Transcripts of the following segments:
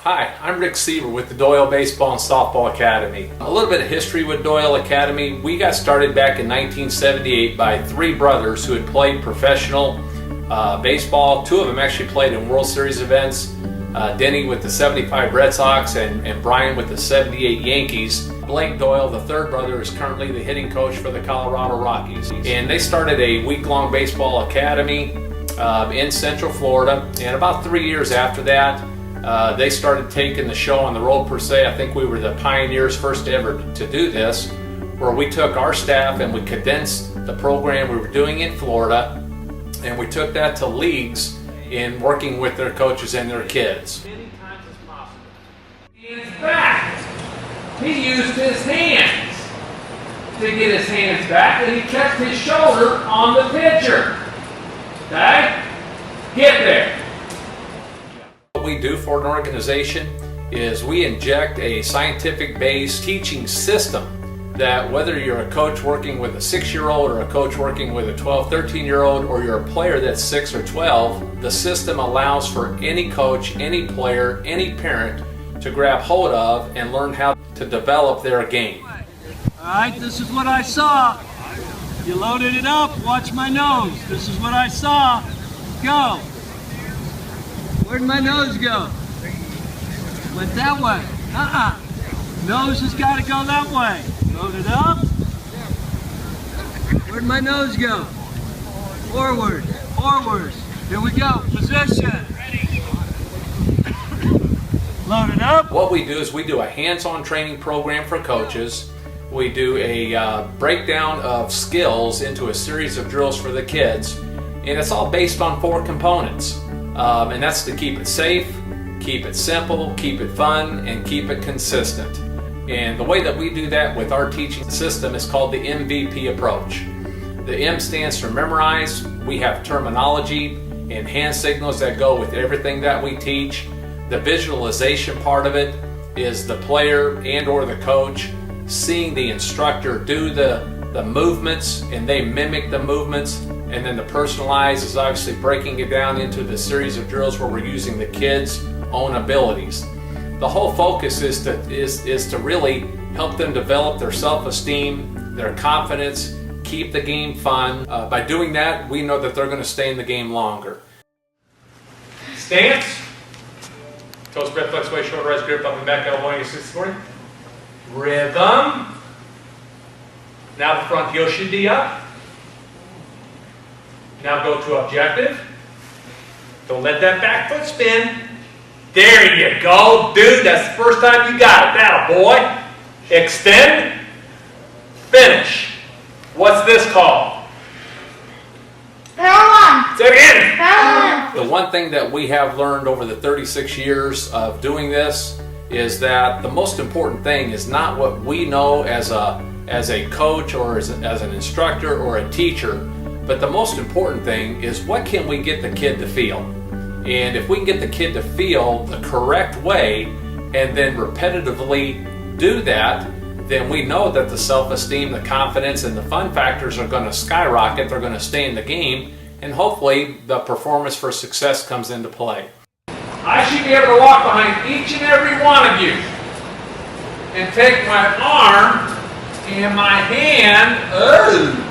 Hi, I'm Rick.Siebert with the Doyle Baseball and Softball Academy. A little bit of history with Doyle Academy. We got started back in 1978 by three brothers who had played professional baseball. Two of them actually played in World Series events. Denny with the 75 Red Sox and Brian with the 78 Yankees. Blake Doyle, the third brother, is currently the hitting coach for the Colorado Rockies. And they started a week-long baseball academy in Central Florida. And about 3 years after that, they started taking the show on the road per se. I think we were the pioneers first ever to do this, where we took our staff and we condensed the program we were doing in Florida, and we took that to leagues in working with their coaches and their kids. Many times as possible. Hands back. He used his hands to get his hands back, and he kept his shoulder on the pitcher. Okay? Get there. What we do for an organization is we inject a scientific-based teaching system that whether you're a coach working with a 6-year-old or a coach working with a 12, 13-year-old, or you're a player that's 6 or 12, the system allows for any coach, any player, any parent to grab hold of and learn how to develop their game. All right, this is what I saw. You loaded it up, watch my nose. This is what I saw. Go. Where'd my nose go? Went that way. Nose has got to go that way. Load it up. Where'd my nose go? Forward. Forward. Here we go. Position. Load it up. What we do is we do a hands-on training program for coaches. We do a breakdown of skills into a series of drills for the kids. And it's all based on 4 components. And that's to keep it safe, keep it simple, keep it fun, and keep it consistent. And the way that we do that with our teaching system is called the MVP approach. The M stands for memorize. We have terminology and hand signals that go with everything that we teach. The visualization part of it is the player and or the coach seeing the instructor do the movements, and they mimic the movements. And then the personalized is obviously breaking it down into the series of drills where we're using the kids' own abilities. The whole focus is to really help them develop their self-esteem, their confidence, keep the game fun. By doing that, we know that they're going to stay in the game longer. Stance. Toes spread, flex away, shoulder rise, grip up and back, elbow, you 60-40. Rhythm. Now the front heel should be up. Now go to objective. Don't let that back foot spin. There you go. Dude, that's the first time you got it. Now, boy. Extend. Finish. What's this called? Power 1. Say it again. Power 1. The one thing that we have learned over the 36 years of doing this is that the most important thing is not what we know as a coach or as an instructor or a teacher. But the most important thing is what can we get the kid to feel? And if we can get the kid to feel the correct way and then repetitively do that, then we know that the self-esteem, the confidence, and the fun factors are going to skyrocket. They're going to stay in the game, and hopefully the performance for success comes into play. I should be able to walk behind each and every one of you and take my arm and my hand.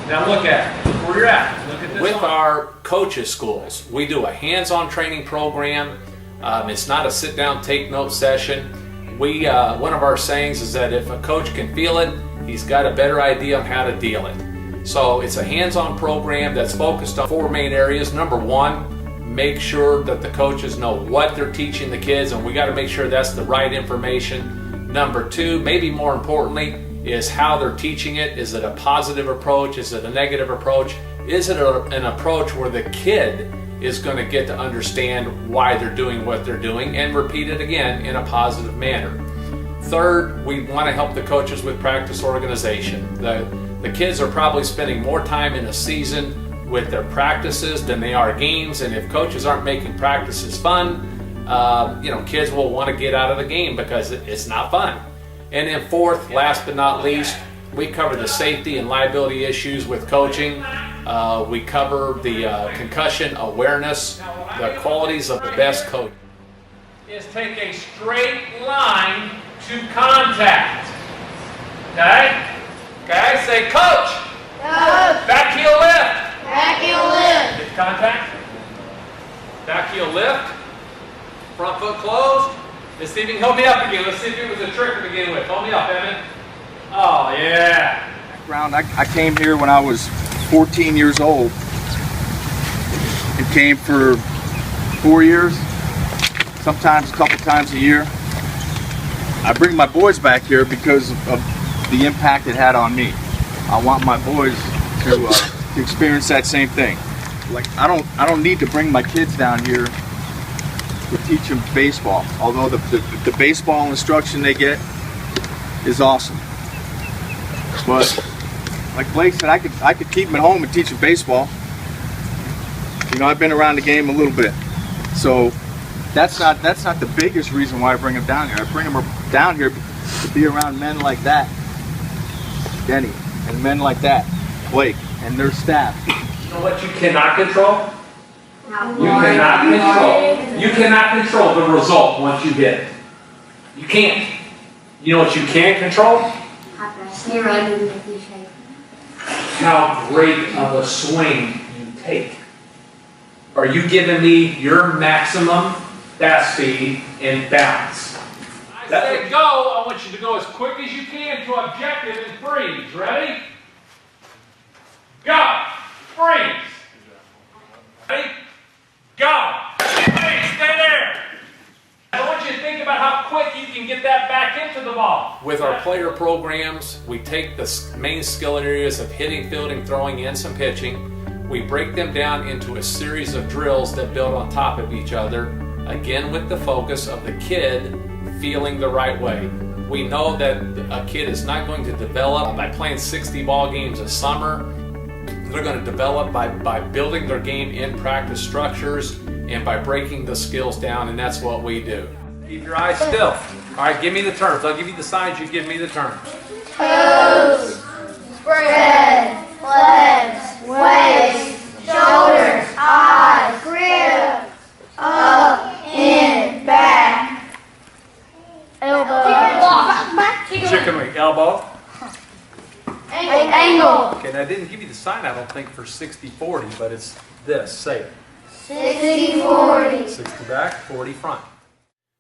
Now look at it. Look where you're at. Look at this. With our coaches schools, we do a hands-on training program. It's not a sit-down, take-note session. One of our sayings is that if a coach can feel it, he's got a better idea on how to deal it. So it's a hands-on program that's focused on 4 main areas. Number 1, make sure that the coaches know what they're teaching the kids, and we got to make sure that's the right information. Number 2, maybe more importantly, is how they're teaching it. Is it a positive approach? Is it a negative approach? Is it an approach where the kid is going to get to understand why they're doing what they're doing and repeat it again in a positive manner? Third, we want to help the coaches with practice organization. The kids are probably spending more time in a season with their practices than they are games, and if coaches aren't making practices fun, kids will want to get out of the game because it's not fun. And then fourth, last but not least, we cover the safety and liability issues with coaching. We cover the concussion awareness, the qualities of the best coach. is take a straight line to contact. Okay? Okay, say coach. Coach. Back heel lift. Back heel lift. Get contact. Back heel lift. Front foot closed. Let's see if you can help me up again. Let's see if it was a trick to begin with. Hold me up, Evan. Oh, yeah. I came here when I was 14 years old and came for 4 years, sometimes a couple times a year. I bring my boys back here because of the impact it had on me. I want my boys to experience that same thing. Like I don't need to bring my kids down here to teach them baseball, although the baseball instruction they get is awesome. But like Blake said, I could keep them at home and teach them baseball. You know, I've been around the game a little bit, so that's not the biggest reason why I bring them down here. I bring them down here to be around men like that, Denny, and men like that, Blake, and their staff. You know what you cannot control? You cannot control the result once you hit it. You can't. You know what you can control? How great of a swing you take. Are you giving me your maximum bat speed and balance? I say go, I want you to go as quick as you can to objective and freeze. Ready? Go! Freeze! Ready? Go! Freeze! Stay there! I want you to think about how quick you can get that back into the ball. With our player programs, we take the main skill areas of hitting, fielding, throwing, and some pitching. We break them down into a series of drills that build on top of each other, again with the focus of the kid feeling the right way. We know that a kid is not going to develop by playing 60 ball games a summer. They're going to develop by building their game in practice structures and by breaking the skills down, and that's what we do. Keep your eyes still. All right, give me the terms. I'll give you the signs, you give me the terms. Toes, spread, legs, waist, shoulders, eyes, grip, up, in, back, elbow, Chicken wing, elbow. angle, Okay, now I didn't give you the sign, I don't think, for 60-40, but it's this. Say it. 60-40. 60 back, 40 front.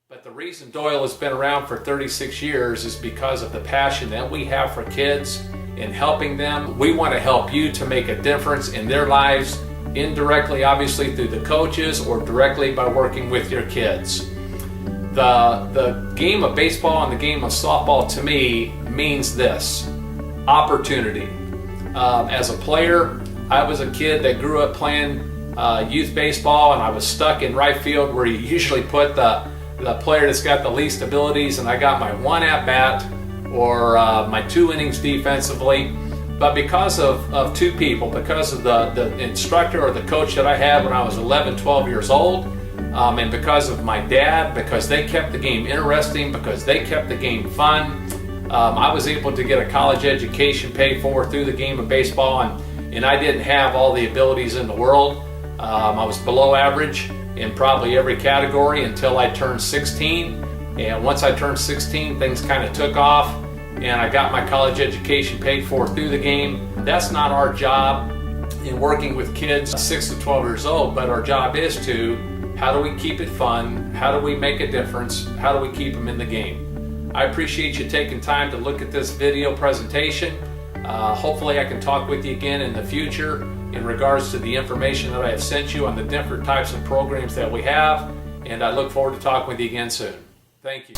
But the reason Doyle has been around for 36 years is because of the passion that we have for kids and helping them. We want to help you to make a difference in their lives, indirectly, obviously, through the coaches or directly by working with your kids. The game of baseball and the game of softball, to me, means this: opportunity. As a player, I was a kid that grew up playing youth baseball, and I was stuck in right field where you usually put the player that's got the least abilities, and I got my one at bat or my 2 innings defensively. But because of two people, because of the instructor or the coach that I had when I was 11, 12 years old, and because of my dad, because they kept the game interesting, because they kept the game fun, I was able to get a college education paid for through the game of baseball, and I didn't have all the abilities in the world. I was below average in probably every category until I turned 16. And once I turned 16, things kind of took off, and I got my college education paid for through the game. That's not our job in working with kids 6 to 12 years old, but our job is to, how do we keep it fun? How do we make a difference? How do we keep them in the game? I appreciate you taking time to look at this video presentation. Hopefully I can talk with you again in the future in regards to the information that I have sent you on the different types of programs that we have, and I look forward to talking with you again soon. Thank you.